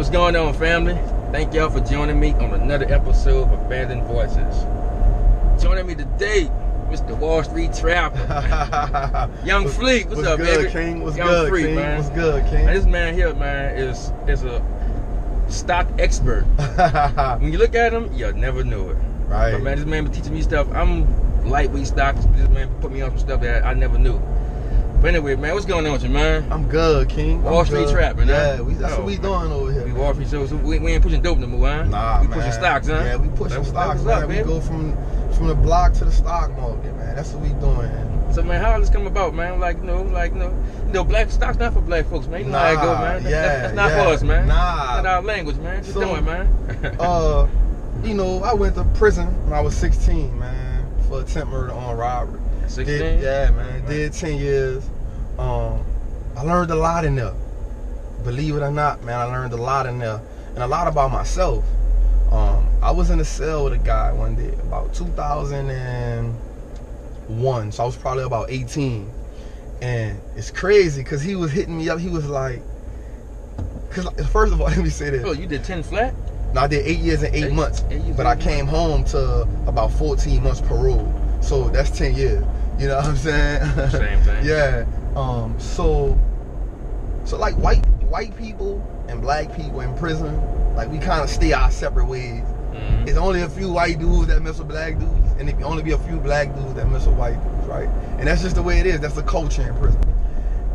What's going on, family? Thank y'all for joining me on another episode of Abandoned Voices. Joining me today, Mr. Wall Street Trapper, Young Fleet. What's up, good, baby? King? What's Young good, Fleet, King? man. What's good, King? Man, this man here, man, is a stock expert. When you look at him, you'll never know it. Right. But man, this man been teaching me stuff. I'm lightweight stocks. This man put me on some stuff that I never knew. But anyway, man, what's going on with you, man? I'm good, King. Wall Street Trapping, yeah, huh? that's what we doing over here. We Wall Street, so we ain't pushing dope no more, huh? Nah, we man. pushing stocks, huh? Yeah, we pushing stocks, man. We go from the block to the stock market, man. That's what we doing. So man, how all this come about, man? Like, black stocks not for black folks, man. You know how it go, man. That's not for us, man. Nah. Not our language, man. Just doing, man. I went to prison when I was 16, man, for attempted murder on robbery. 16? Yeah, man. Did 10 years. I learned a lot in there. Believe it or not, man, I learned a lot in there. And a lot about myself. I was in a cell with a guy one day, about 2001. So I was probably about 18. And it's crazy, because he was hitting me up. He was like, first of all, let me say this. Oh, you did 10 flat? No, I did 8 years and 8 months. But I came home to about 14 months parole. So that's 10 years. You know what I'm saying? Same thing. Yeah. So like white people and black people in prison, like we kind of stay our separate ways. Mm-hmm. It's only a few white dudes that mess with black dudes, and it can only be a few black dudes that mess with white dudes, right? And that's just the way it is. That's the culture in prison.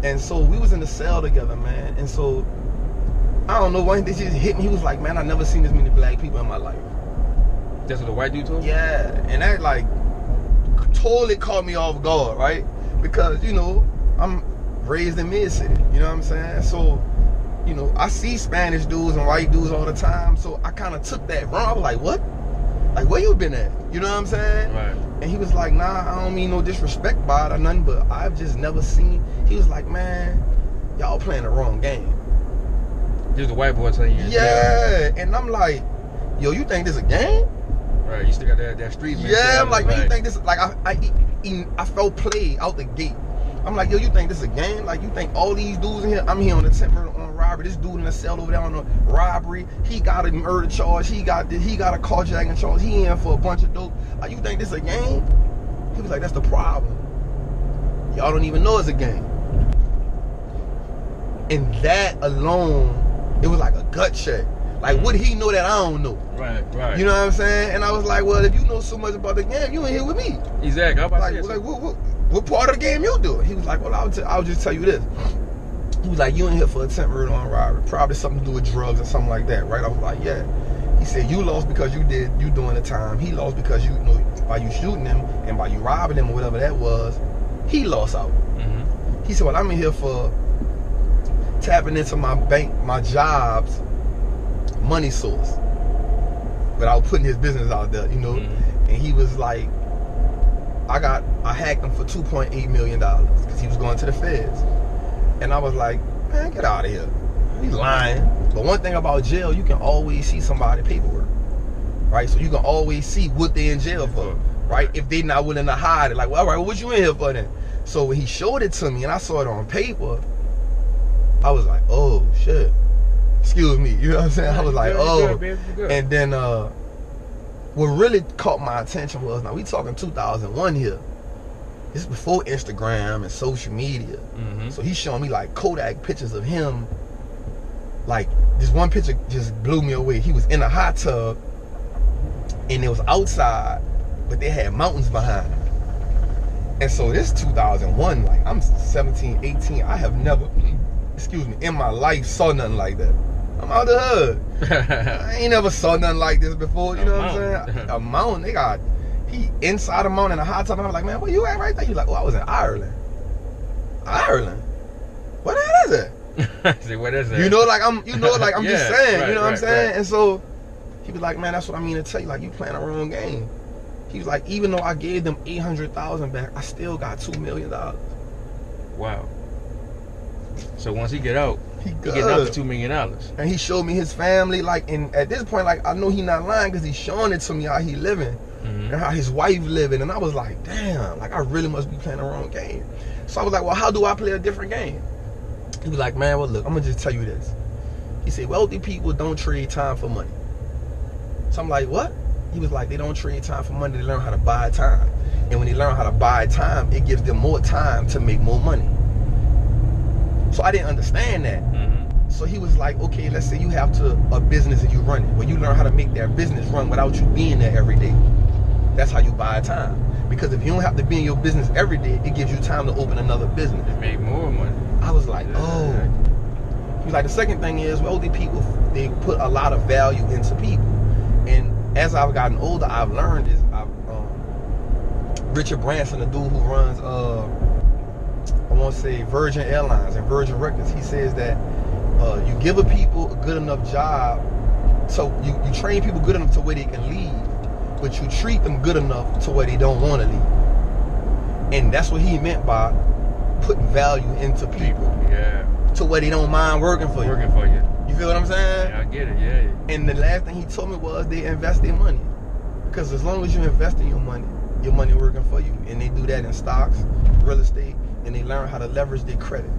And so we was in the cell together, man. And so I don't know, one day just hit me. He was like, man, I never seen this many black people in my life. That's what the white dude told you? Yeah. And that like totally caught me off guard, right? Because, I'm raised in mid-city, you know what I'm saying? So, I see Spanish dudes and white dudes all the time, so I kind of took that wrong. I was like, what? Like, where you been at? You know what I'm saying? Right. And he was like, nah, I don't mean no disrespect by it or nothing, but I've just never seen. He was like, man, y'all playing the wrong game. Just a white boy telling you. Yeah, and I'm like, yo, you think this a game? Right, you still got that street mentality. Yeah, I'm like, man, you think this, like, I felt played out the gate. I'm like, yo, you think this a game? Like, you think all these dudes in here, I'm here on attempted murder on robbery, this dude in the cell over there on a robbery, he got a murder charge, he got a carjacking charge, he in for a bunch of dope. Like, you think this a game? He was like, that's the problem. Y'all don't even know it's a game. And that alone, it was like a gut check. Like, what he know that I don't know? Right. You know what I'm saying? And I was like, well, if you know so much about the game, you ain't here with me. Exactly. I'm about to say what part of the game you do? He was like, well, I'll just tell you this. He was like, you ain't here for attempted murder on robbery. Probably something to do with drugs or something like that, right? I was like, yeah. He said, you lost because you doing the time. He lost because by you shooting him and by you robbing him or whatever that was, he lost out. Mm-hmm. He said, well, I'm in here for tapping into my bank, my job's money source, without putting his business out there, Mm-hmm. And he was like, I hacked him for $2.8 million because he was going to the feds. And I was like, man, get out of here. He's lying. But one thing about jail, you can always see somebody's paperwork, right? So you can always see what they're in jail for, right? If they're not willing to hide it, like, well, all right, what you in here for then? So when he showed it to me and I saw it on paper, I was like, oh shit. Excuse me, you know what I'm saying? I was like, oh. And then what really caught my attention was, now we talking 2001 here. This is before Instagram and social media. Mm-hmm. So he's showing me like Kodak pictures of him. Like, this one picture just blew me away. He was in a hot tub and it was outside, but they had mountains behind him. And so this 2001, like, I'm 17, 18. I have never, in my life saw nothing like that. I'm out the hood. I ain't never saw nothing like this before. You know what I'm saying? A mountain. He inside a mountain in a hot tub. And I was like, man, where you at right there? He's like, oh, I was in Ireland. Ireland? What the hell is that? See, what is it? I'm just saying. Right, you know what I'm saying? Right. And so he was like, man, that's what I mean to tell you. Like, you playing the wrong game. He was like, even though I gave them $800,000 back, I still got $2 million. Wow. So once he get out, he get out to $2 million. And he showed me his family, like, and at this point, like, I know he not lying because he's showing it to me how he living, mm-hmm. and how his wife living. And I was like, damn, like, I really must be playing the wrong game. So I was like, well, how do I play a different game? He was like, man, well, look, I'm gonna just tell you this. He said, wealthy people don't trade time for money. So I'm like, what? He was like, they don't trade time for money, they learn how to buy time. And when they learn how to buy time, it gives them more time to make more money. So I didn't understand that. So he was like, okay, let's say you have a business and you run it. Well, you learn how to make that business run without you being there every day. That's how you buy time. Because if you don't have to be in your business every day, it gives you time to open another business. It make more money. I was like, oh. He was like, the second thing is, wealthy people, they put a lot of value into people. And as I've gotten older, I've learned is, Richard Branson, the dude who runs, I want to say Virgin Airlines and Virgin Records, he says that you give a people a good enough job, so you train people good enough to where they can leave, but you treat them good enough to where they don't want to leave. And that's what he meant by putting value into people. Yeah. To where they don't mind working for you. Working for you. You feel what I'm saying? Yeah, I get it, yeah. And the last thing he told me was they invest their money. Because as long as you invest in your money working for you. And they do that in stocks, real estate, and they learn how to leverage their credit.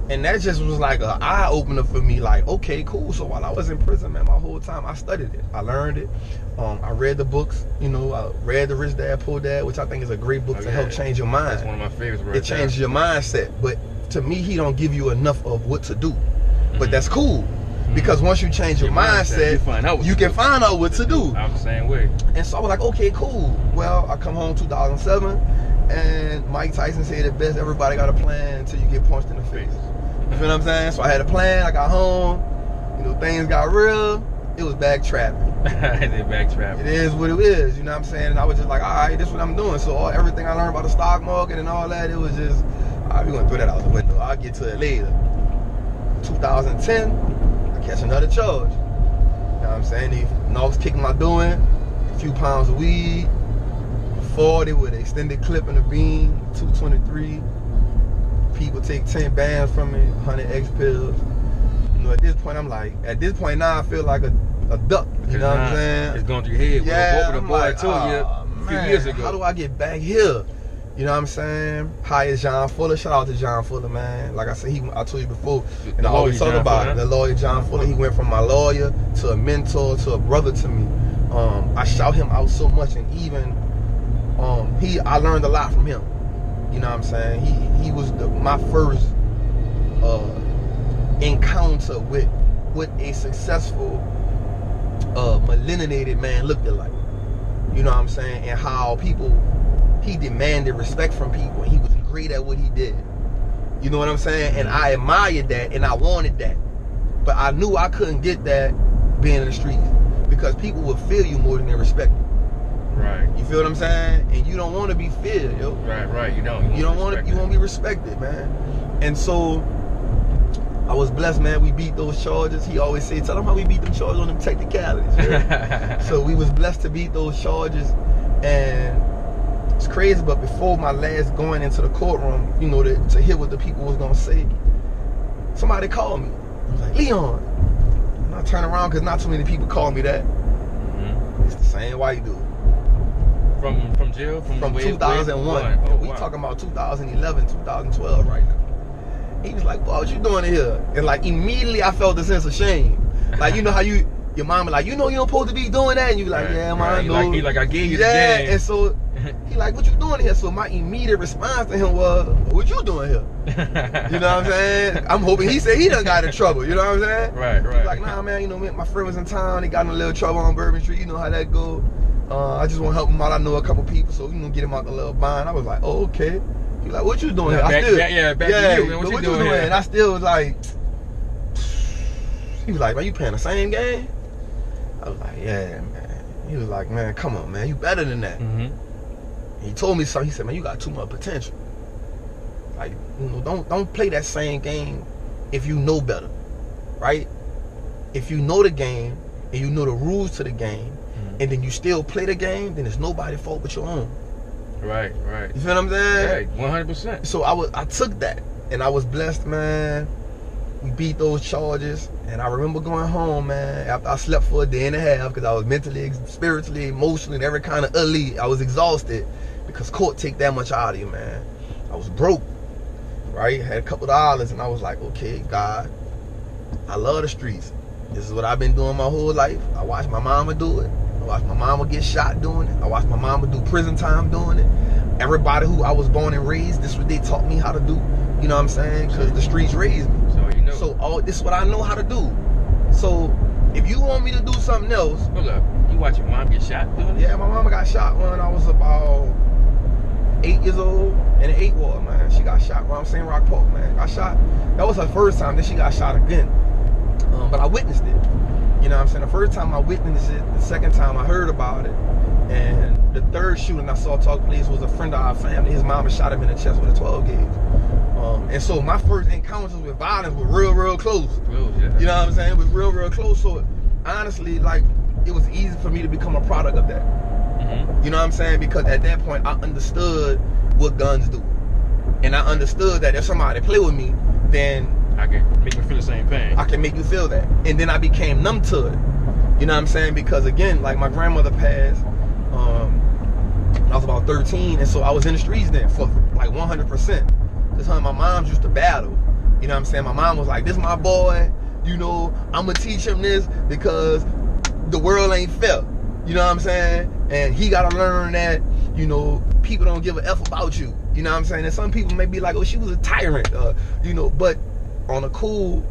And that just was like an eye-opener for me, like, okay, cool. So while I was in prison, man, my whole time, I studied it. I learned it. I read the books, you know, I read The Rich Dad, Poor Dad, which I think is a great book to help change your mind. That's one of my favorites right It changes your mindset. But to me, he don't give you enough of what to do. But that's cool. Because once you change your mindset, you can find out what to do. I'm the same way. And so I was like, okay, cool. Well, I come home 2007, and Mike Tyson said it best, everybody got a plan until you get punched in the face. You feel what I'm saying? So I had a plan, I got home, you know, things got real, it was backtrapping. It is what it is, you know what I'm saying? And I was just like, all right, this is what I'm doing. So everything I learned about the stock market and all that, it was just, all right, we're going to throw that out the window. I'll get to it later. 2010, I catch another charge. You know what I'm saying? These knocks kicking my doing, a few pounds of weed, 40 with an extended clip in the beam, 223. People take 10 bands from me, 100 X pills. You know, at this point, I'm like, now I feel like a duck. You know what I'm saying? It's going through your head. Yeah, what the boy like, told you a few years ago. How do I get back here? You know what I'm saying? Hired John Fuller. Shout out to John Fuller, man. Like I said, I told you before, and I always talk about it. The lawyer John Fuller. He went from my lawyer to a mentor to a brother to me. I shout him out so much, and even I learned a lot from him. You know what I'm saying? He was my first encounter with what a successful millenniated man looked like. You know what I'm saying? And how he demanded respect from people. He was great at what he did. You know what I'm saying? And I admired that, and I wanted that. But I knew I couldn't get that being in the streets, because people will feel you more than they respect you. Right. You feel what I'm saying? And you don't want to be feared, yo. Right. You don't want to. You want to be respected, man. And so I was blessed, man. We beat those charges. He always said, tell them how we beat them charges on them technicalities. So we was blessed to beat those charges, and it's crazy. But before my last going into the courtroom, you know, to hear what the people was gonna say, somebody called me. I was like, Leon. And I turn around because not too many people call me that. It's the same white dude. From jail? From 2001. Oh, we talking about 2011, 2012 right now. He was like, boy, what you doing in here? And like immediately I felt a sense of shame. Like, you know how your mama like, you know you don't supposed to be doing that, and you like, yeah, man, I know. He like, I gave you the game. And so he like, what you doing here? So my immediate response to him was, what you doing here? You know what I'm saying? I'm hoping he said he done got in trouble. You know what I'm saying? Right. He's like, nah, man, you know, my friend was in town. They got in a little trouble on Bourbon Street. You know how that go. I just want to help him out. I know a couple people, so you know, get him out the little bind. I was like, oh, okay. He like, what you doing here? Back to you. Man, what you doing here? And I still was like, he was like, man, you playing the same game? I was like, yeah, man. He was like, man, come on, man, you better than that. He told me something. He said, man, you got too much potential. Like, you know, don't play that same game if you know better, right? If you know the game and you know the rules to the game, and then you still play the game, then it's nobody's fault but your own. Right. You feel what I'm saying? Right, 100%. So I took that, and I was blessed, man. We beat those charges, and I remember going home, man, after I slept for a day and a half, because I was mentally, spiritually, emotionally, and every kind of elite. I was exhausted, because court take that much out of you, man. I was broke, right? Had a couple of dollars, and I was like, okay, God, I love the streets. This is what I've been doing my whole life. I watched my mama do it. I watched my mama get shot doing it. I watched my mama do prison time doing it. Everybody who I was born and raised, this is what they taught me how to do. You know what I'm saying? Because the streets raised me. So you know. So this is what I know how to do. So if you want me to do something else. Hold up. You watch your mom get shot doing it? Yeah, my mama got shot when I was about 8 years old in the 8th Ward, man. She got shot while I'm saying Rock Park, man. Got shot. That was her first time. Then she got shot again. But I witnessed it. You know what I'm saying? The first time I witnessed it, the second time I heard about it. And the third shooting I saw take place was a friend of our family. His mama shot him in the chest with a 12 gauge. And so my first encounters with violence were real, real close. Yeah. You know what I'm saying? It was real, real close. So honestly, like, it was easy for me to become a product of that. You know what I'm saying? Because at that point, I understood what guns do. And I understood that if somebody play with me, then I can make me feel the same pain. I can make you feel that. And then I became numb to it. You know what I'm saying? Because again, like my grandmother passed, I was about 13, and so I was in the streets then for like 100%. Because her and my mom used to battle. You know what I'm saying? My mom was like, this my boy, you know, I'm gonna teach him this because the world ain't fair. You know what I'm saying? And he gotta learn that, you know, people don't give a F about you. You know what I'm saying? And some people may be like, oh, she was a tyrant, you know, but on a cool,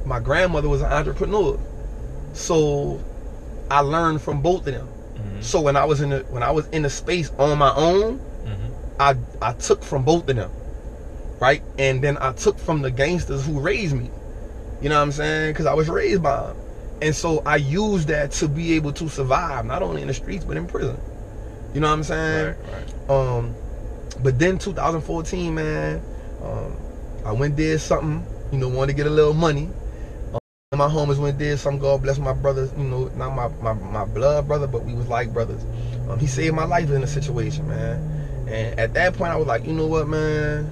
my grandmother was an entrepreneur. So I learned from both of them. So when I was in the space on my own, I took from both of them. Right? And then I took from the gangsters who raised me. You know what I'm saying? Because I was raised by them. And so I used that to be able to survive, not only in the streets, but in prison. You know what I'm saying? Right. But then 2014, man, I went did something, you know, wanted to get a little money. My homies went did something. God bless my brothers, you know, not my blood brother, but we was like brothers. He saved my life in a situation, man. And at that point, I was like, you know what, man?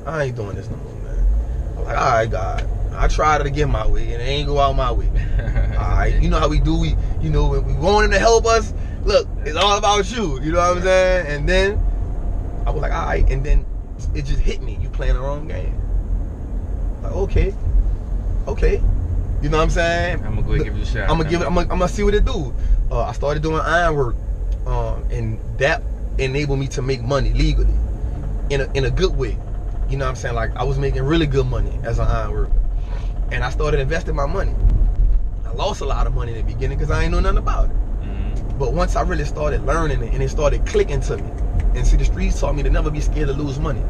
I ain't doing this no more, man. I was like, all right, God. I tried to get my way, and it ain't go out my way. All right, you know how we do. You know, when we want him to help us, look, it's all about you. You know what I'm saying? And then I was like, all right. And then it just hit me. You playing the wrong game. Like, okay. You know what I'm saying? I'm gonna go give it a shot. I'm gonna see what it do. I started doing ironwork, and that enabled me to make money legally, in a good way. You know what I'm saying? Like, I was making really good money as an iron worker. And I started investing my money. I lost a lot of money in the beginning because I ain't know nothing about it. But once I really started learning it and it started clicking to me, and see, the streets taught me to never be scared to lose money.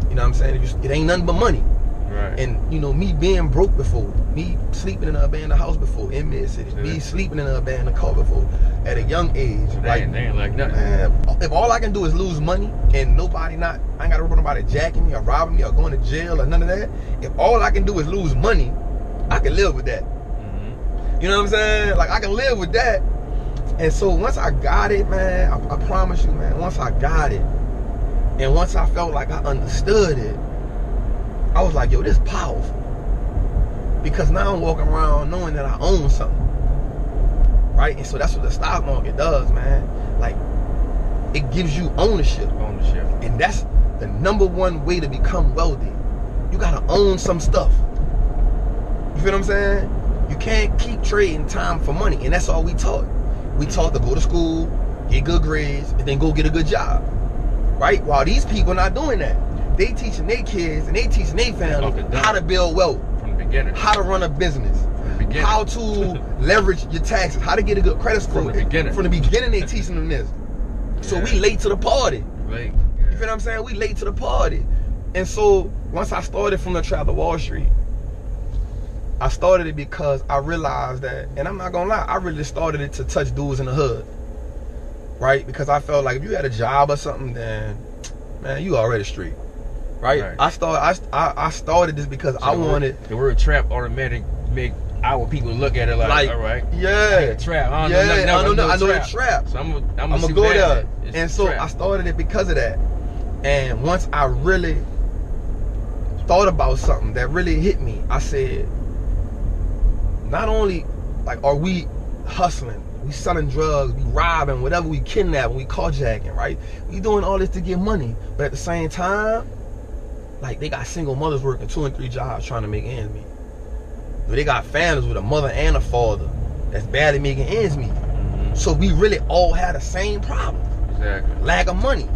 You know what I'm saying? It ain't nothing but money. Right. And, you know, me being broke before, me sleeping in an abandoned house before in Mid-City, me sleeping in an abandoned car before at a young age. They ain't like nothing. Man, if all I can do is lose money and I ain't got to worry about nobody jacking me or robbing me or going to jail or none of that. If all I can do is lose money, I can live with that. You know what I'm saying? Like, I can live with that. And so once I got it, man, I promise you, man, once I got it, and once I felt like I understood it, I was like, yo, this is powerful. Because now I'm walking around knowing that I own something. Right? And so that's what the stock market does, man. Like, it gives you ownership. And that's the #1 way to become wealthy. You gotta own some stuff. You feel what I'm saying? You can't keep trading time for money. And that's all we taught. We taught to go to school, get good grades, and then go get a good job. Right? While these people are not doing that. They teaching their kids and they teaching their family how to build wealth. From the beginning. How to run a business. From the beginning. How to leverage your taxes. How to get a good credit score. From the beginning. From the beginning, they teaching them this. So we late to the party. Late. You feel what I'm saying? We late to the party. And so once I started from the Trap to Wall Street, I started it because I realized that, and I'm not gonna lie, I really started it to touch dudes in the hood. Right? Because I felt like if you had a job or something, then, man, you already street. Right? I started this because I wanted the word trap automatic make our people look at it like all right, yeah, trap. I know it's trap. So I'm gonna go there. And so I started it because of that. And once I really thought about something that really hit me, I said, not only like are we hustling, we selling drugs, we robbing, whatever, we kidnapping, we carjacking, right? We doing all this to get money, but at the same time, like, they got single mothers working 2 and 3 jobs trying to make ends meet. They got families with a mother and a father that's barely making ends meet. So we really all had the same problem. Exactly. Lack of money.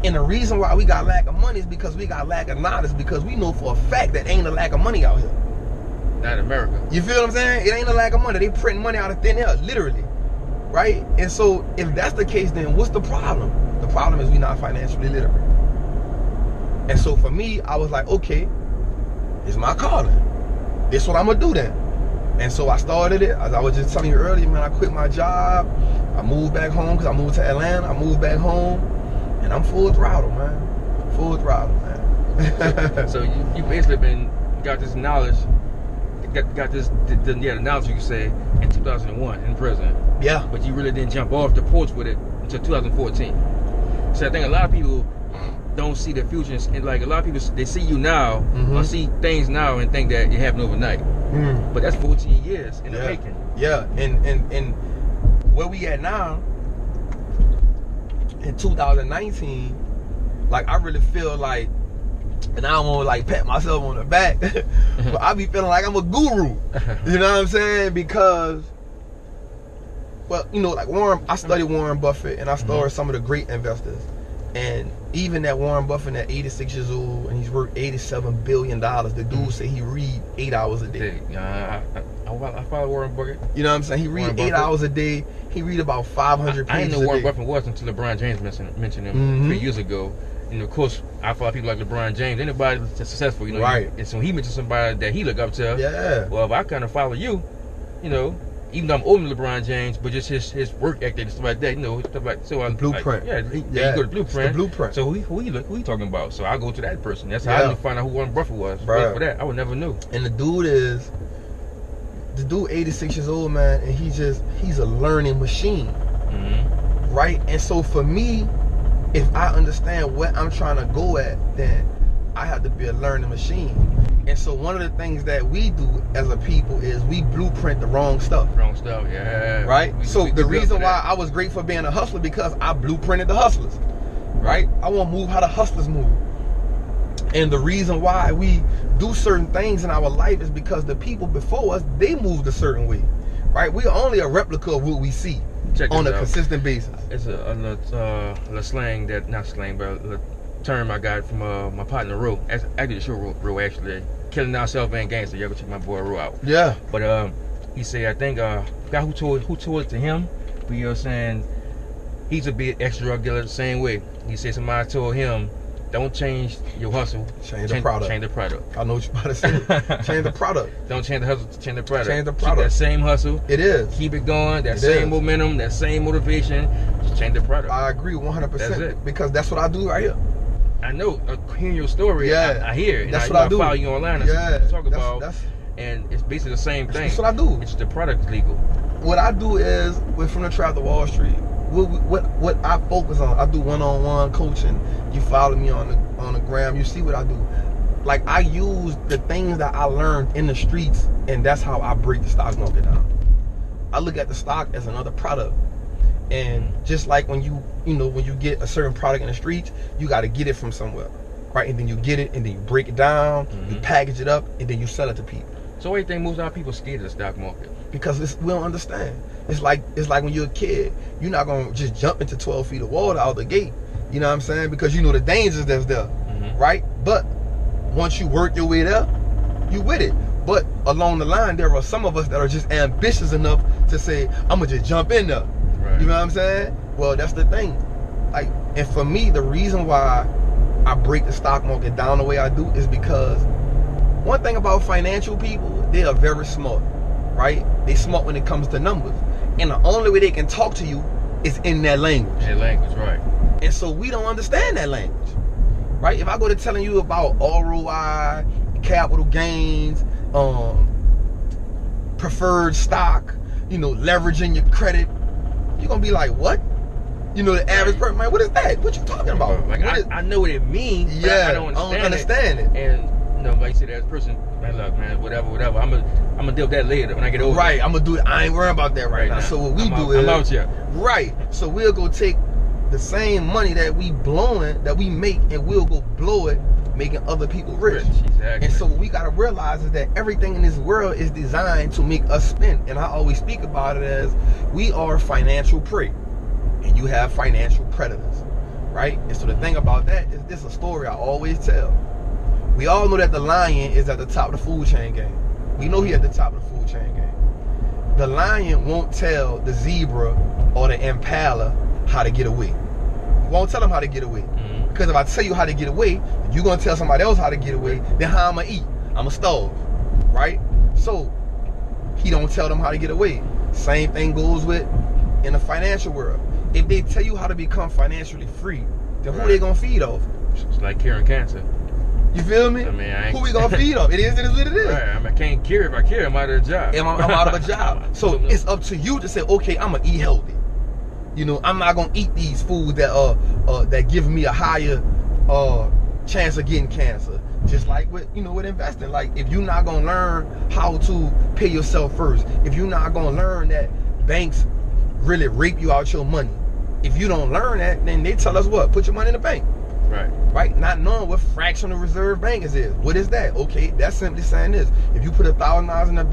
And the reason why we got lack of money is because we got lack of knowledge, because we know for a fact that ain't a lack of money out here. Not in America. You feel what I'm saying? It ain't a lack of money. They print money out of thin air, literally. Right? And so if that's the case, then what's the problem? The problem is we not financially literate. And so for me, I was like, okay, it's my calling. This is what I'm gonna do then. And so I started it. As I was just telling you earlier, man, I quit my job. I moved back home because I moved to Atlanta. I moved back home, and I'm full throttle, man. Full throttle, man. So you basically got this knowledge, got this the knowledge, you could say, in 2001 in prison. Yeah. But you really didn't jump off the porch with it until 2014. So I think a lot of people don't see the future, and like a lot of people, they see you now or see things now and think that it happened overnight. But that's 14 years in the making. Yeah, and where we at now in 2019, like I really feel like, and I don't want to like pat myself on the back, but I be feeling like I'm a guru. You know what I'm saying? Because, well, you know, like I studied Warren Buffett, and I studied some of the great investors. And even that Warren Buffett at 86 years old, and he's worth $87 billion, the dude say he read 8 hours a day. I follow Warren Buffett. You know what I'm saying? He read 8 hours a day. He read about 500 pages I didn't know a Warren day. Buffett was until LeBron James mentioned him 3 years ago. And of course, I follow people like LeBron James. Anybody that's successful, you know. Right. And so he mentioned somebody that he look up to. Yeah. Well, if I kind of follow you, you know, even though I'm older than LeBron James, but just his work ethic and stuff like that, you know, stuff like so. I Blueprint. Like, you go to Blueprint. It's the blueprint. So who you talking about? So I go to that person. That's how I find out who Warren Buffett was. Right. For that, I would never knew. And the dude 86 years old, man, and he's a learning machine. Right? And so for me, if I understand what I'm trying to go at, then I have to be a learning machine. And so one of the things that we do as a people is we blueprint the wrong stuff. Wrong stuff, yeah. Right? So the reason why I was great for being a hustler, because I blueprinted the hustlers. Right? I want to move how the hustlers move. And the reason why we do certain things in our life is because the people before us, they moved a certain way. Right? We're only a replica of what we see on a consistent basis. It's a slang that, not slang, but a term I got from my partner Ro. Actually, the show Ro actually. Killing Ourselves Ain't Gangster. You ever check my boy Ro out? Yeah. But he said, I think guy who told it to him, but you know what I'm saying, he's a bit extra drug dealer the same way. He said somebody told him, don't change your hustle. Change the product. Change the product. I know what you're about to say. Change the product. Don't change the hustle, change the product. Change the product. Keep that same hustle. It is. Keep it going. That same momentum, that same motivation. Just change the product. I agree 100%. That's it. Because that's what I do right here. I know, hearing your story, I hear it. That's what I do. I follow you online. That's talk about, and it's basically the same thing. That's what I do. It's the product legal. What I do is, we're from the trap to Wall Street. What I focus on, I do one-on-one coaching. You follow me on the gram, you see what I do. Like, I use the things that I learned in the streets, and that's how I break the stock market down. I look at the stock as another product. And just like when you get a certain product in the streets, you got to get it from somewhere, right? And then you get it, and then you break it down, you package it up, and then you sell it to people. So why do you think most of our people scared of the stock market? Because we don't understand. It's like when you're a kid, you're not gonna just jump into 12 feet of water out the gate. You know what I'm saying? Because you know the dangers that's there, right? But once you work your way there, you with it. But along the line, there are some of us that are just ambitious enough to say, I'm gonna just jump in there. You know what I'm saying? Well, that's the thing. Like, and for me, the reason why I break the stock market down the way I do is because one thing about financial people, they are very smart, right? They smart when it comes to numbers. And the only way they can talk to you is in that language. That language, right. And so we don't understand that language, right? If I go to telling you about ROI, capital gains, preferred stock, leveraging your credit, you're gonna be like, what? The average person, man, what is that? What you talking about? Like, I know what it means, but I don't understand it. And like you said, as a person, man, look, man, whatever. I'm gonna deal with that later when I get older. Right, I'm gonna do it. I ain't worrying about that right now. So what we do is, I'm out here. Right. So we'll go take the same money that we make, and we'll go blow it making other people rich. Exactly. And so what we gotta realize is that everything in this world is designed to make us spend. And I always speak about it as we are financial prey, and you have financial predators, right? And so the thing about that is, this is a story I always tell. We all know that the lion is at the top of the food chain game. We know he at the top of the food chain game. The lion won't tell the zebra or the impala how to get away. He won't tell them how to get away. Because if I tell you how to get away, you're going to tell somebody else how to get away, then how I'm going to eat? I'm going to starve, right? So he don't tell them how to get away. Same thing goes with in the financial world. If they tell you how to become financially free, then who they going to feed off? It's like curing cancer. You feel me? I mean, who we gonna feed off? It is what it is. Right. I mean, I can't cure. If I cure, I'm out of a job. I'm out of a job. So it's up to you to say, okay, I'm gonna eat healthy. You know, I'm not gonna eat these foods that give me a higher chance of getting cancer. Just like with investing. Like, if you're not gonna learn how to pay yourself first, if you're not gonna learn that banks really rape you out your money, if you don't learn that, then they tell us what? Put your money in the bank. Right? Not knowing what fractional reserve bank is. What is that? Okay, that's simply saying this. If you put $1,000 in the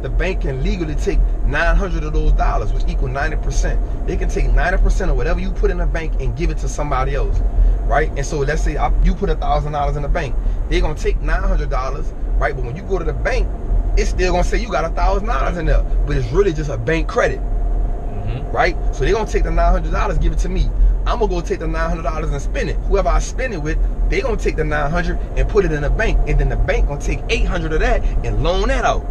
bank can legally take 900 of those dollars, which equal 90%. They can take 90% of whatever you put in the bank and give it to somebody else, right? And so let's say you put $1,000 in the bank. They're going to take $900, right? But when you go to the bank, it's still going to say you got $1,000 in there. But it's really just a bank credit, right? So they're going to take the $900, give it to me. I'm going to go take the $900 and spend it. Whoever I spend it with, they going to take the $900 and put it in the bank. And then the bank going to take $800 of that and loan that out.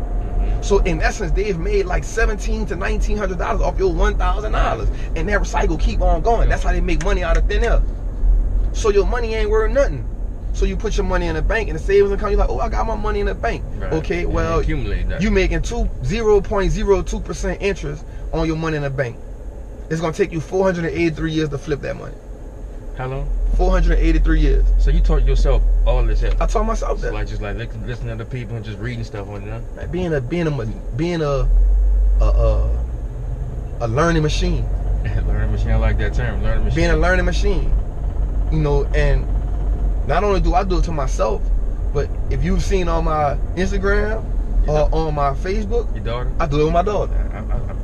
So in essence, they've made like $1,700 to $1,900 off your $1,000. And that cycle keep on going. That's how they make money out of thin air. So your money ain't worth nothing. So you put your money in the bank, and the savings account, you're like, oh, I got my money in the bank. Right. Okay, well, you making 0.02% interest on your money in the bank. It's going to take you 483 years to flip that money. How long? 483 years. So you taught yourself all this help? I taught myself that. Like, just like listening to people and just reading stuff on them. Like being a learning machine. Learning machine, I like that term. Learning machine. Being a learning machine. You know, and not only do I do it to myself, but if you've seen on my Instagram or on my Facebook, your daughter? I do it with my daughter.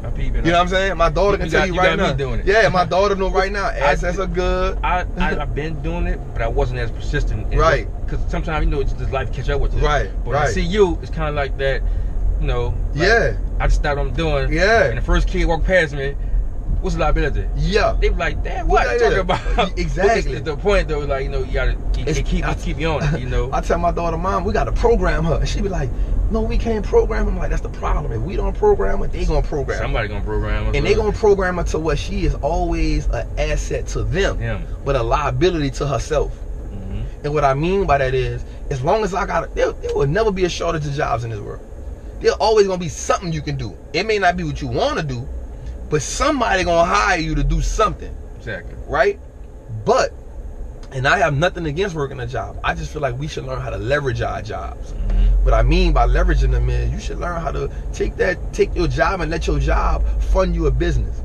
I peep it. You know what I'm saying? My daughter can tell you right now. Doing it. Yeah, my daughter know right now. Assets are good. I've been doing it, but I wasn't as persistent. Right. Because sometimes, it's just life catch up with you. Right. But when I see you, it's kind of like that, Like, yeah. I just stopped what I'm doing. Yeah. And the first kid walked past me. What's the liability? Yeah. They be like, Dad, what are you talking about? Exactly. It's the point, though, like, you gotta keep you on it, I tell my daughter, Mom, we gotta program her. And she be like, no, we can't program her. I'm like, that's the problem. If we don't program her, they gonna program her. Somebody gonna program her. And they gonna program her to where she is always an asset to them, but a liability to herself. And what I mean by that is, as long as I got it, there will never be a shortage of jobs in this world. There's always gonna be something you can do. It may not be what you wanna do, but somebody gonna hire you to do something. Exactly. Right? But, and I have nothing against working a job. I just feel like we should learn how to leverage our jobs. What I mean by leveraging them is you should learn how to take your job and let your job fund you a business.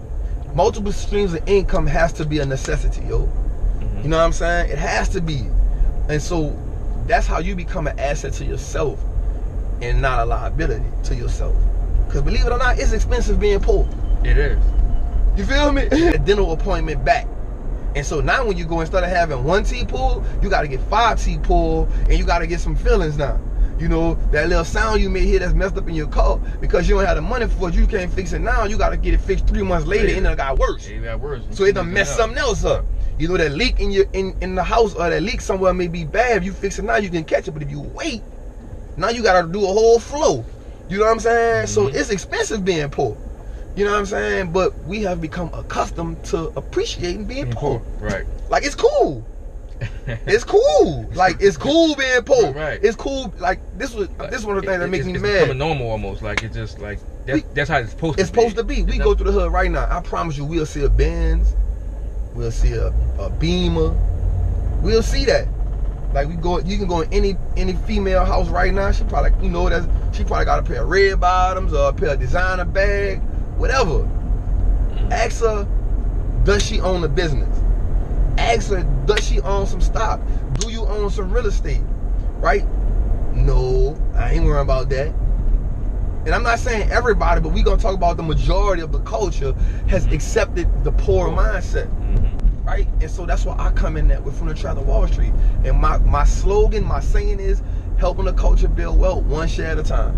Multiple streams of income has to be a necessity, yo. You know what I'm saying? It has to be. And so that's how you become an asset to yourself and not a liability to yourself. Because believe it or not, it's expensive being poor. It is. You feel me? A dental appointment back. And so now when you go, instead of having 1 teeth pulled, you got to get 5 teeth pulled, and you got to get some fillings now. You know, that little sound you may hear that's messed up in your car, because you don't have the money for it, you can't fix it now. You got to get it fixed 3 months later, and it got worse. It got worse. So it done messed something else up. You know, that leak in the house, or that leak somewhere may be bad. If you fix it now, you can catch it. But if you wait, now you got to do a whole flow. You know what I'm saying? So it's expensive being poor. You know what I'm saying? But we have become accustomed to appreciating being poor. Right. Like, it's cool. It's cool. Like, it's cool being poor. Right. It's cool. Like, this one of the things that makes me mad. It's becoming normal almost. Like, it's just like, that's how it's supposed to be. It's supposed to be. We go through the hood right now. I promise you, we'll see a Benz. We'll see a Beamer. We'll see that. Like, you can go in any female house right now. She probably, she probably got a pair of red bottoms or a pair of designer bag, whatever. Ask her, does she own a business? ask her, does she own some stock? Do you own some real estate? Right? No, I ain't worrying about that. And I'm not saying everybody, but we gonna talk about the majority of the culture has accepted the poor mindset. Right? And so that's what I come in at with From the Trap to Wall Street. And my slogan, my saying is helping the culture build wealth one share at a time.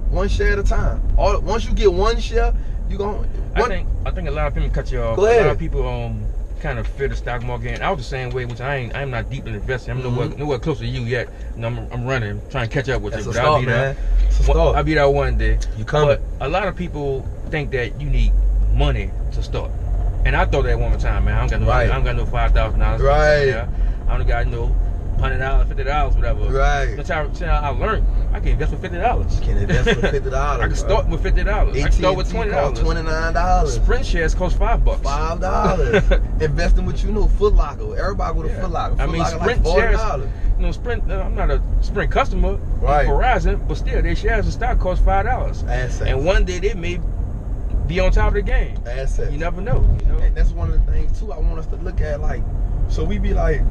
One share at a time. Once you get one share, you going. I think a lot of people cut you off. Go ahead. A lot of people kind of fear the stock market. And I was the same way, which I'm not deep in investing. I'm nowhere close to you yet. And I'm running, trying to catch up with you. But I'll be there. I'll be there one day. You coming? But a lot of people think that you need money to start. And I thought that one more time, man. I don't got no $5,000. Right. Yeah. I don't got no $100, $50, whatever. Right. That's how I learned. I can invest with $50. You can invest with $50. I can start with $50. I can start with $20. $29. Sprint shares cost $5. $5. Investing with Foot Locker. Everybody with a Foot Locker. I mean, Sprint like shares. Sprint. I'm not a Sprint customer. Right. Verizon, but still, their shares of stock cost $5. Assets. And one day they may be on top of the game. Assets. You never know. And that's one of the things too I want us to look at. Like, so we be like,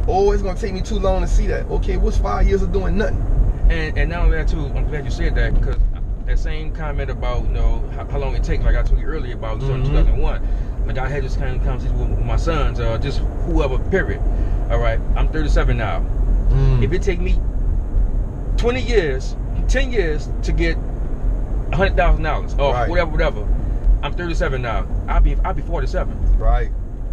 oh, it's gonna take me too long to see that. Okay, what's 5 years of doing nothing? And not only that too, I'm glad you said that, because that same comment about how long it takes, like I told you earlier about 2001. Like I had this kind of conversation with my sons, just whoever. Period. All right, I'm 37 now. If it take me 20 years, 10 years to get $100,000 or whatever. I'm 37 now. I'll be 47. Right.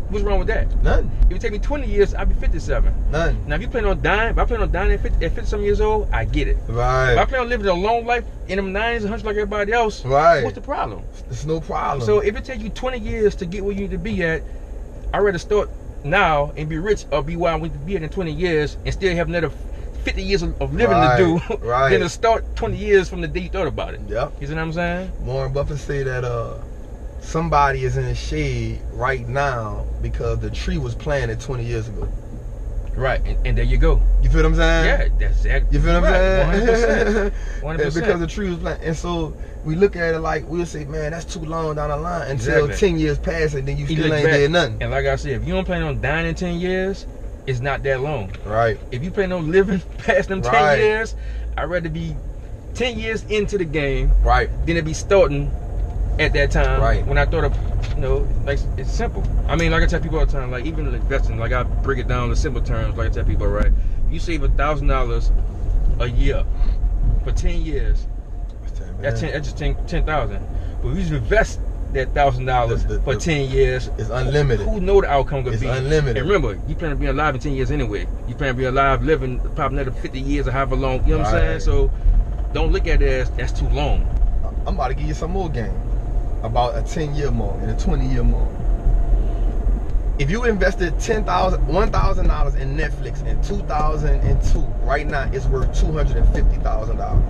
What's wrong with that? None. If it take me 20 years, I'll be 57. None. Now, if you plan on dying, at 50-some years old, I get it. Right. If I plan on living a long life in them 90s and 100s like everybody else, what's the problem? There's no problem. So if it takes you 20 years to get where you need to be at, I'd rather start now and be rich or be where I want to be at in 20 years and still have another 50 years of living to do than to start 20 years from the day you thought about it. Yep. You see what I'm saying? Warren Buffett say that somebody is in the shade right now because the tree was planted 20 years ago. Right, and there you go. You feel what I'm saying? Yeah, that's exactly. You feel what I'm saying? 100%. Because the tree was planted. And so we look at it like, we'll say, man, that's too long down the line until 10 years pass and then you still ain't did nothing. And like I said, if you don't plan on dying in 10 years, it's not that long. Right. If you plan on living past them 10 years, I'd rather be 10 years into the game than to be starting at that time when I thought of, like, it's simple. I mean, like I tell people all the time, like, even investing, like I break it down to simple terms, like I tell people, you save $1,000 a year for 10 years, that's just 10,000. But if you invest that $1,000 for 10 years, it's unlimited. Who know the outcome gonna be? It's unlimited. And remember, you plan to be alive in 10 years anyway. You plan to be alive, living probably another 50 years or however long. You know what I'm saying? So don't look at it as that's too long. I'm about to give you some more game about a 10-year mark and a 20-year mark. If you invested $1,000 in Netflix in 2002, right now it's worth $250,000.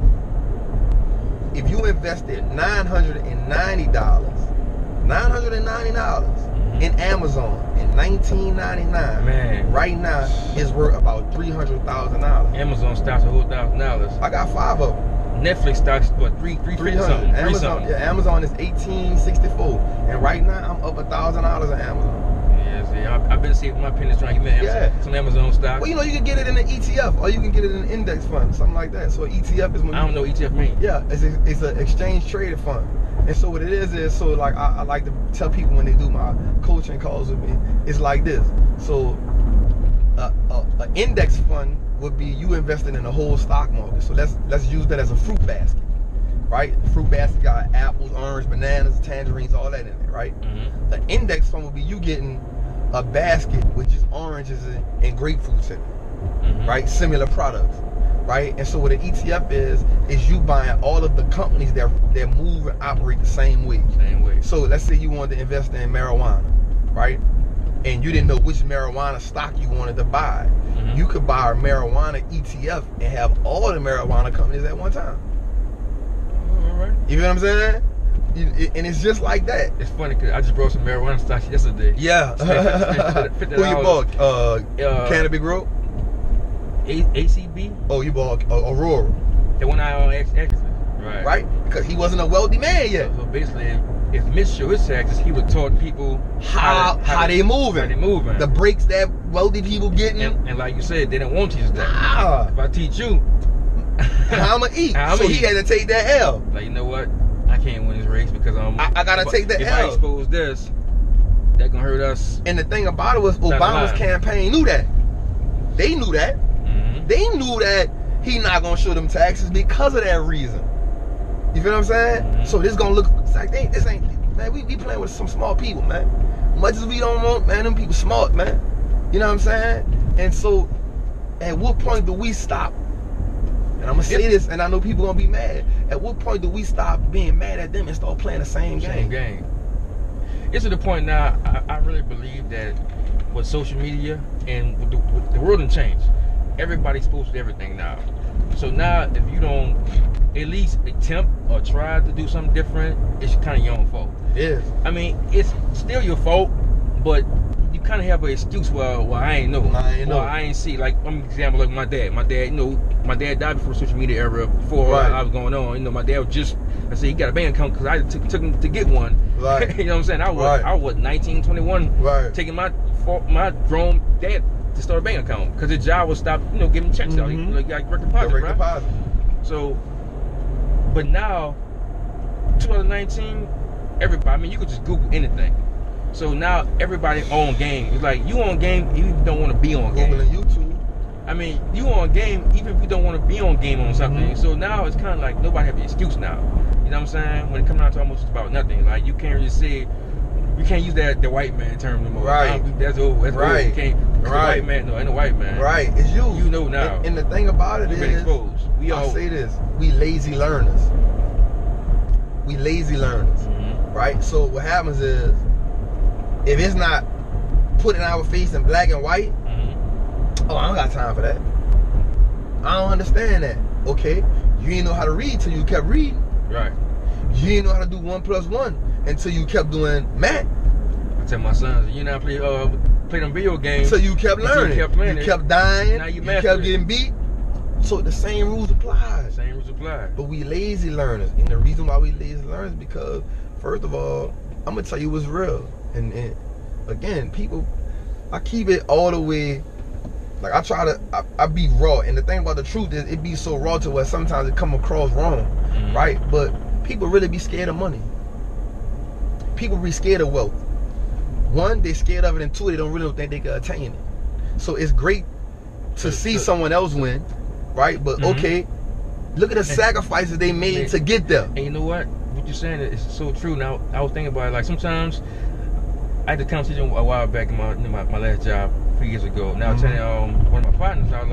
If you invested $990 in Amazon in 1999, man, right now it's worth about $300,000. Amazon stocks a whole $1,000. I got 5 of them. Netflix stocks, what, 300 something? Amazon is 1864, and right now I'm up $1,000 in Amazon. Yeah, see, I've been saving my pennies trying to get some Amazon stock. Well, you can get it in an ETF, or you can get it in an index fund, something like that. So ETF is when I don't know what ETF means. Yeah, it's an exchange traded fund. And so what it is so like I like to tell people when they do my coaching calls with me, it's like this. So an index fund would be you investing in the whole stock market. So let's use that as a fruit basket, right? The fruit basket got apples, orange, bananas, tangerines, all that in it, right? The index fund would be you getting a basket with just oranges and grapefruits in it, right? Similar products, right? And so what an ETF is you buying all of the companies that move and operate the same way. So let's say you wanted to invest in marijuana, right? And you didn't know which marijuana stock you wanted to buy. You could buy a marijuana ETF and have all the marijuana companies at one time. You know what I'm saying? And it's just like that. It's funny because I just brought some marijuana stocks yesterday. Yeah. $50. Who you bought? Canopy Growth? ACB? Oh, you bought Aurora. The one I exited. Right? Because he wasn't a wealthy man yet. So basically, if Mitch showed his taxes, he would taught people how they moving. How they moving. The breaks that wealthy people getting. And like you said, they didn't want to teach that. If I teach you how I'ma eat. So he had to take that L. Like, you know what? I can't win this race because I gotta take the L. If I expose this, that gonna hurt us. And the thing about it was Obama's campaign knew that. They knew that. Mm-hmm. They knew that he not gonna show them taxes because of that reason. You feel what I'm saying? Mm-hmm. So this gonna look like this ain't man. We playing with some smart people, man. Much as we don't want, man, them people smart, man. You know what I'm saying? And so, at what point do we stop? And I'm gonna say this, and I know people gonna be mad. At what point do we stop being mad at them and start playing the same game? It's to the point now. I really believe that with social media and with the world done changed. Everybody's exposed to everything now. So now, if you don't at least attempt or try to do something different, it's kind of your own fault. Yeah. I mean, it's still your fault, but you kind of have an excuse. Well, I ain't know. I ain't see. Like, I'm an example, like my dad. My dad died before social media era, before I was going on. You know, my dad was just, I said, he got a bank account because I took him to get one. Right. You know what I'm saying? I was 19, 21, taking my grown dad to start a bank account because his job was stopped, you know, giving checks out. He got direct deposit, right? So, but now, 2019, everybody, I mean, you could just Google anything. So now everybody on game. It's like you on game, even if you don't want to be on game. Googling YouTube. I mean, you on game, even if you don't want to be on game on something. Mm-hmm. So now it's kind of like nobody have an excuse now. You know what I'm saying? When it comes down to almost about nothing, like you can't really say, you can't use the white man term no more. Right. That's over. That's over. You can't. The white man, no, ain't a white man. Right. It's you. You know now. And the thing about it is, I'll say this: we lazy learners. We lazy learners. Mm-hmm. Right. So what happens is, if it's not put in our face in black and white, oh, I don't got time for that. I don't understand that. Okay, you didn't know how to read till you kept reading. Right. You didn't know how to do 1 + 1 until you kept doing math. I tell my sons, you know, play them video games. So you kept learning. You kept dying. Now you kept getting beat. So the same rules apply. But we lazy learners, and the reason why we lazy learners is because, first of all, I'm gonna tell you what's real. And again, people, I keep it all the way. Like I be raw, and the thing about the truth is it be so raw to where sometimes it come across wrong, right? But people really be scared of money. People be scared of wealth. One, they scared of it, and two, they don't really think they can attain it. So it's great to see someone else win, right? But okay, look at the sacrifices they made to get there. And you know what? What you're saying is so true. Now I was thinking about it. Like sometimes I had a conversation a while back in my last job. 3 years ago. Now I'm telling one of my partners, I was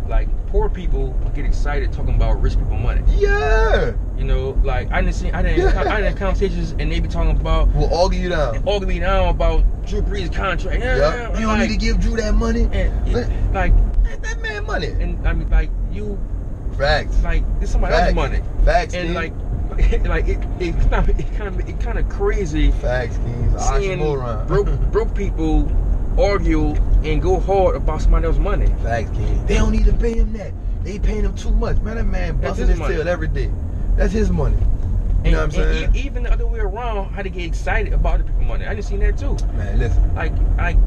like poor people get excited talking about rich people money. Yeah. You know, like I didn't have conversations and they be talking about argue you down about Drew Brees' contract. Yeah. You don't need to give Drew that money. And like that man money. And I mean like you facts. Like it's somebody else's money. Facts. And like it kind of crazy. Facts, seeing broke people argue and go hard about somebody else's money. Facts, King. They don't need to pay him that. They paying him too much. Man, that man busting his tail every day. That's his money. You know what I'm saying? Even the other way around, how to get excited about the people's money. I just seen that too. Man, listen. Like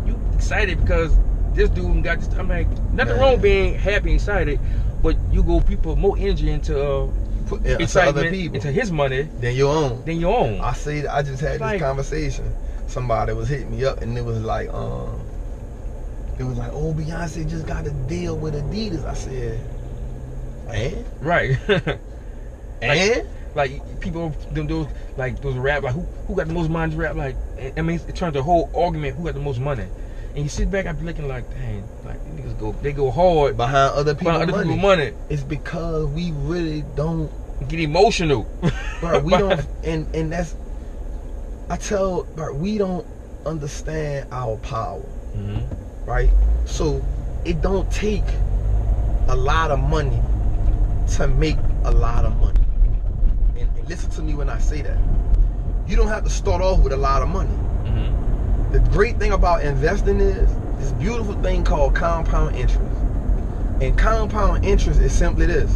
you excited because this dude got this. I'm like, nothing wrong being happy and excited, but you go people more energy into excitement, other people, into his money than your own. I just had this conversation. Somebody was hitting me up and it was like, oh, Beyonce just got a deal with Adidas. I said, and? Right. And? Like people those rap, like who got the most money to rap, like I mean it turns a whole argument who got the most money. And you sit back, I be looking like, dang, like niggas go hard behind other people's money. It's because we really don't get emotional. Bro, we don't and that's we don't understand our power, right? So it don't take a lot of money to make a lot of money. And listen to me when I say that. You don't have to start off with a lot of money. The great thing about investing is this beautiful thing called compound interest. And compound interest is simply this.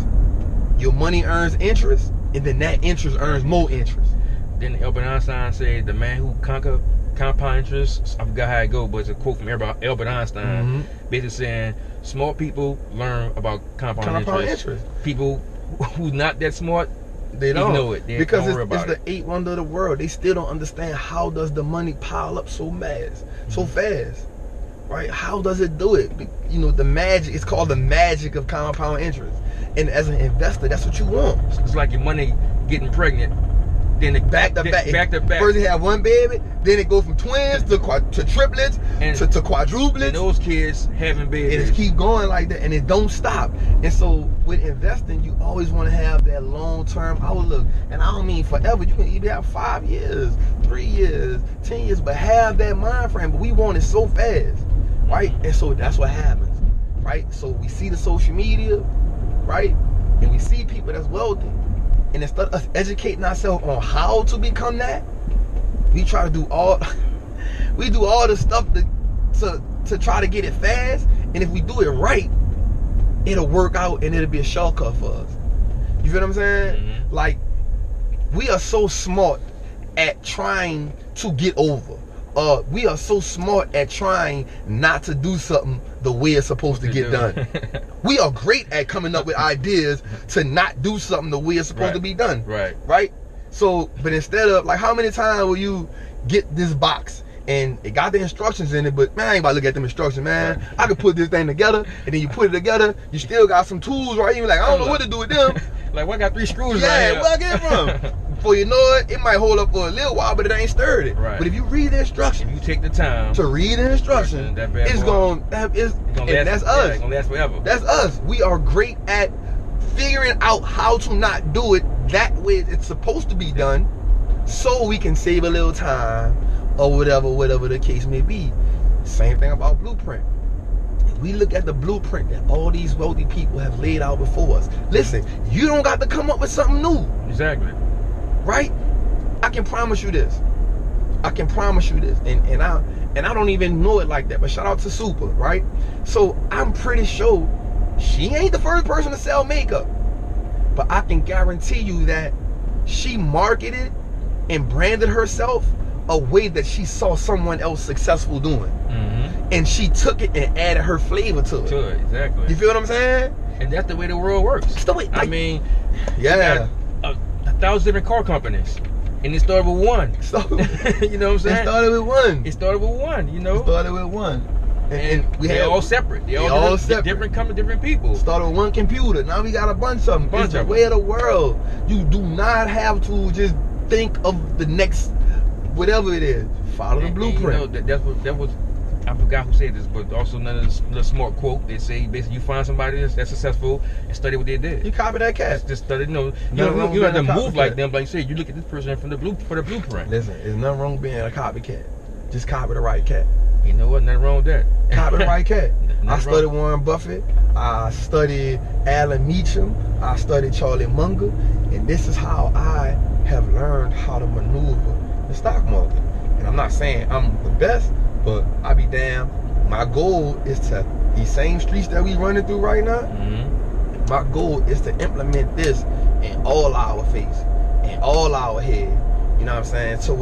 Your money earns interest, and then that interest earns more interest. Then Albert Einstein said, the man who conquered compound interest, I forgot how it goes, but it's a quote from Albert Einstein, basically saying smart people learn about compound interest. People who's not that smart, they don't know it. They because don't it's the eighth wonder of the world. They still don't understand how does the money pile up so fast, right? How does it do it? You know, the magic. It's called the magic of compound interest. And as an investor, that's what you want. It's like your money getting pregnant. Then it back to back. First they have one baby, then it go from twins to triplets to quadruplets. And those kids having babies. It just keep going like that, and it don't stop. And so with investing, you always want to have that long-term outlook. And I don't mean forever. You can either have 5 years, 3 years, 10 years, but have that mind frame. But we want it so fast, right? And so that's what happens, right? So we see the social media, right? And we see people that's wealthy. And instead of us educating ourselves on how to become that, we try to do all the stuff to try to get it fast. And if we do it right, it'll work out and it'll be a shortcut for us. You feel what I'm saying? Like, we are so smart at trying to get over. We are so smart at trying not to do something the way it's supposed to get done. We are great at coming up with ideas to not do something the way it's supposed to be done. Right? So, but instead of, like, how many times will you get this box and it got the instructions in it, but man, I ain't about to look at them instructions, man. I could put this thing together, and then you put it together, you still got some tools, right? You're like, I don't know what to do with them. Like, well, I got 3 screws right here. Where I get it from? Before you know it, it might hold up for a little while, but it ain't sturdy. But if you read the instructions, you take the time to read the instructions, it's going to last. That's us. It's going to last forever. That's us. We are great at figuring out how to not do it that way it's supposed to be done, so we can save a little time or whatever the case may be. Same thing about blueprint. If we look at the blueprint that all these wealthy people have laid out before us, listen, you don't got to come up with something new. Exactly. Right? I can promise you this. I can promise you this. And I don't even know it like that, but shout out to Super, right? So I'm pretty sure she ain't the first person to sell makeup, but I can guarantee you that she marketed and branded herself a way that she saw someone else successful doing. And she took it and added her flavor to it. Exactly. You feel what I'm saying? And that's the way the world works. It's the way, like, I mean, yeah. 1,000 different car companies, and it started with one. So, you know what I'm saying? It started with one. It started with one. You know. It started with one. And they're all separate. They're all separate. Different people. Started with one computer. Now we got a bunch of them. It's the way of the world. You do not have to just think of the next whatever it is. Follow the blueprint. You know, that was I forgot who said this, but also another smart quote. They say basically you find somebody that's successful and study what they did. You copy that cat. Just study. You don't have to move like them, but like you said, you look at this person for the blueprint. Listen, there's nothing wrong with being a copycat. Just copy the right cat. You know what? Nothing wrong with that. Copy the right cat. I studied Warren Buffett. I studied Alan Meacham. I studied Charlie Munger. And this is how I have learned how to maneuver the stock market. And I'm not saying I'm the best, but I be damn. My goal is to, these same streets that we running through right now, my goal is to implement this in all our face, in all our head. You know what I'm saying? So,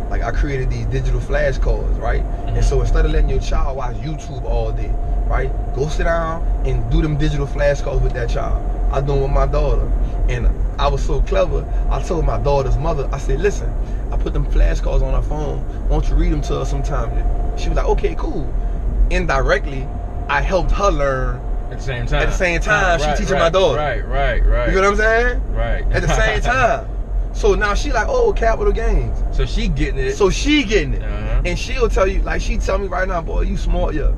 like, I created these digital flashcards, right? And so instead of letting your child watch YouTube all day, right? Go sit down and do them digital flashcards with that child. I do them with my daughter. And I was so clever, I told my daughter's mother, I said, listen, I put them flashcards on her phone. Won't you read them to her sometime? She was like, okay, cool. Indirectly, I helped her learn. At the same time. At the same time, she teaching my daughter. Right. You know what I'm saying? Right. At the same time. So now she like, oh, capital gains. So she getting it. And she'll tell you, like, she tell me right now, boy, you smart, yeah.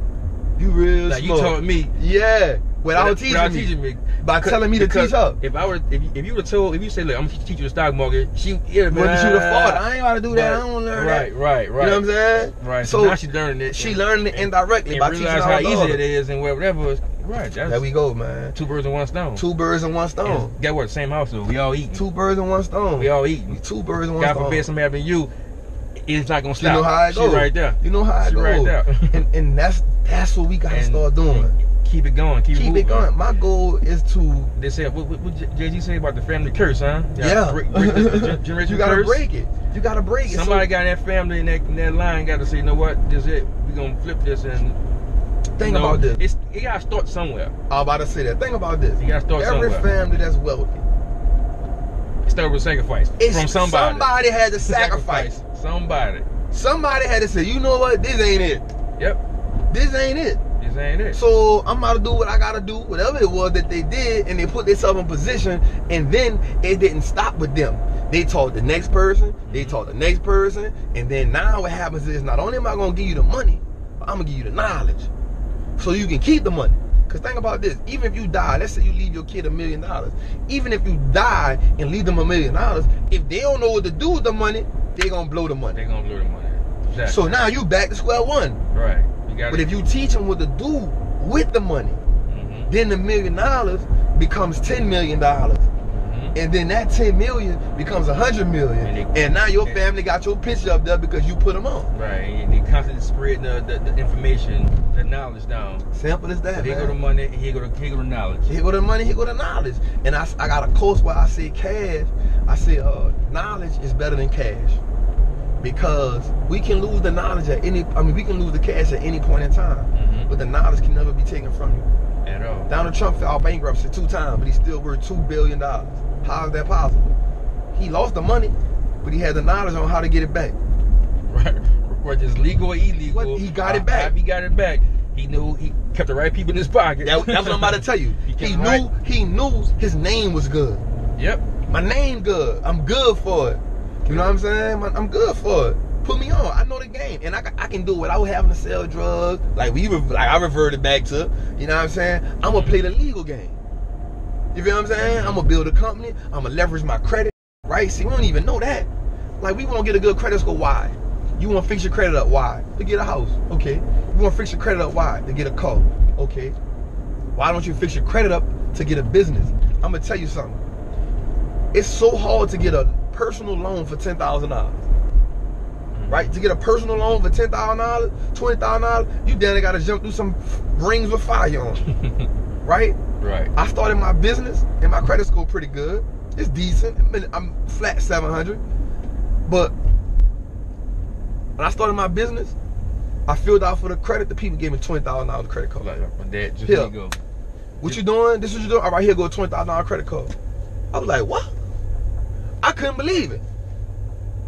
You real like smart. You taught me. Yeah. Without teaching me. By telling me to teach her. If you would have told, if you say, look, I'm gonna teach you the stock market, she would have thought, I ain't gotta do that. I don't learn that. Right. You know what I'm saying? Right. So now she's learning it. She learning it indirectly by teaching her how easy it is and whatever. Right. There we go, man. 2 birds in one stone. 2 birds in one stone. Get what? Same household. We all eating. 2 birds in one stone. We all eating. 2 birds in one God stone. God forbid somebody having you, it's not gonna stop. You know how it goes. She right there. You know how it goes. Right there. and that's what we gotta start doing. keep it going. Keep it going. My goal is to. They said, what Jay-Z say about the family curse, huh? Yeah. Break you gotta break it. You gotta break it. Somebody got in that family in that line got to say, you know what? This is it. We're gonna flip this and. Think about this. You gotta start somewhere. I was about to say that. Think about this. You gotta start somewhere. Every family that's wealthy. Start with sacrifice from somebody. Somebody had to sacrifice. Somebody had to say, you know what? This ain't it. Yep. This ain't it. This ain't it. So I'm about to do what I gotta do, whatever it was that they did, and they put themselves in position, and then it didn't stop with them. They taught the next person, they taught the next person, and then now what happens is not only am I gonna give you the money, but I'm gonna give you the knowledge. So you can keep the money. Because think about this, even if you die, let's say you leave your kid $1 million. Even if you die and leave them $1 million, if they don't know what to do with the money, they're going to blow the money. They're going to blow the money. Exactly. So now you back to square one. Right. But if you teach them what to do with the money, then the $1 million becomes $10 million. And then that 10 million becomes 100 million. And now your family got your picture up there because you put them on. Right. And they constantly spreading the information, the knowledge down. Simple as that, so here go the money, here go the knowledge. Here go the money, here go the knowledge. And I got a course where I say cash. I say knowledge is better than cash. Because we can lose the knowledge we can lose the cash at any point in time. But the knowledge can never be taken from you. At all. Donald Trump filed bankruptcy 2 times, but he's still worth $2 billion. How is that possible? He lost the money, but he had the knowledge on how to get it back. Right. Whether it's legal or illegal. He got it back. He got it back. He knew he kept the right people in his pocket. That's what I'm about to tell you. He knew his name was good. Yep. My name good. I'm good for it. You know what I'm saying? I'm good for it. Put me on. I know the game, and I can do it without having to sell drugs. Like I reverted back to. You know what I'm saying? I'm gonna play the legal game. You feel what I'm saying? I'm gonna build a company. I'm gonna leverage my credit. Right? See, we don't even know that. Like, we want to get a good credit score. Why? You want to fix your credit up. Why? To get a house. Okay. You want to fix your credit up. Why? To get a car. Okay. Why don't you fix your credit up to get a business? I'm gonna tell you something. It's so hard to get a personal loan for $10,000. Right? To get a personal loan for $10,000, $20,000, you damn got to jump through some rings with fire on. Right? Right. I started my business and my credit score pretty good. It's decent. I'm flat 700. But when I started my business, I filled out for the credit. The people gave me $20,000 credit card. Like, my dad just here. Let me go. What you doing? This is what you doing? All right, here go a $20,000 credit card. I was like, what? I couldn't believe it.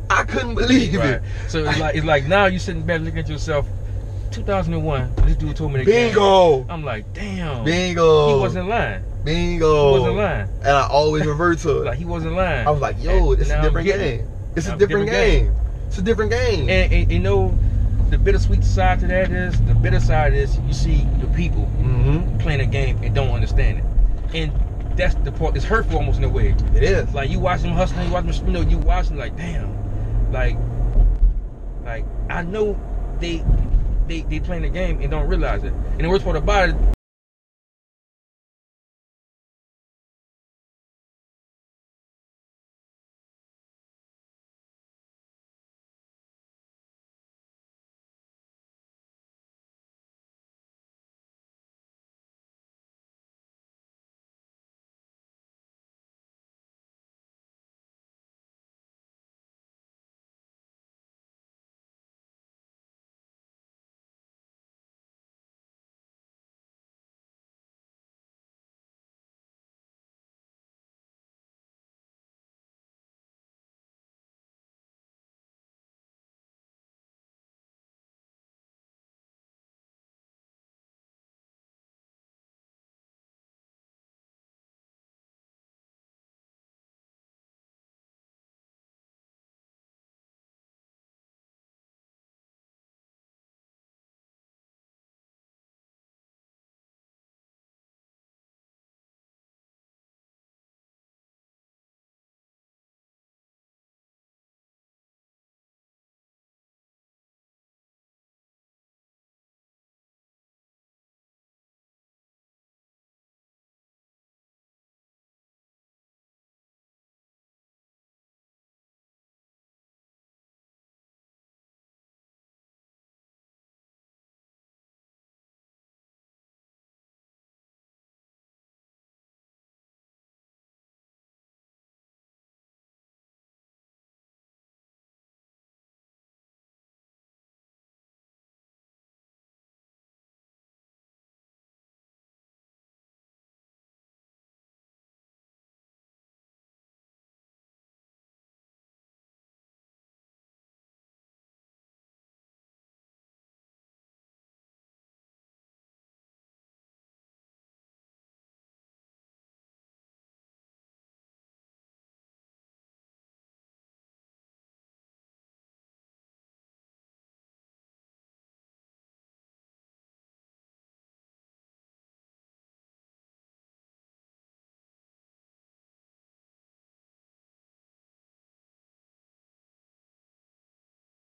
I couldn't believe it. So it's like now you sitting back looking at yourself. 2001, this dude told me that. Bingo. I'm like, damn. Bingo. He wasn't lying. Bingo. He wasn't lying. And I always revert to it. Like, he wasn't lying. I was like, yo, it's a different game. It's a different game. It's a different game. And you know, the bittersweet side to that is, the bitter side is you see the people playing a game and don't understand it. And that's the part that's hurtful almost in a way. It is. Like, you watch them hustling, you watch them, you watch them like, damn. Like I know they playing the game and don't realize it. And the worst part about it,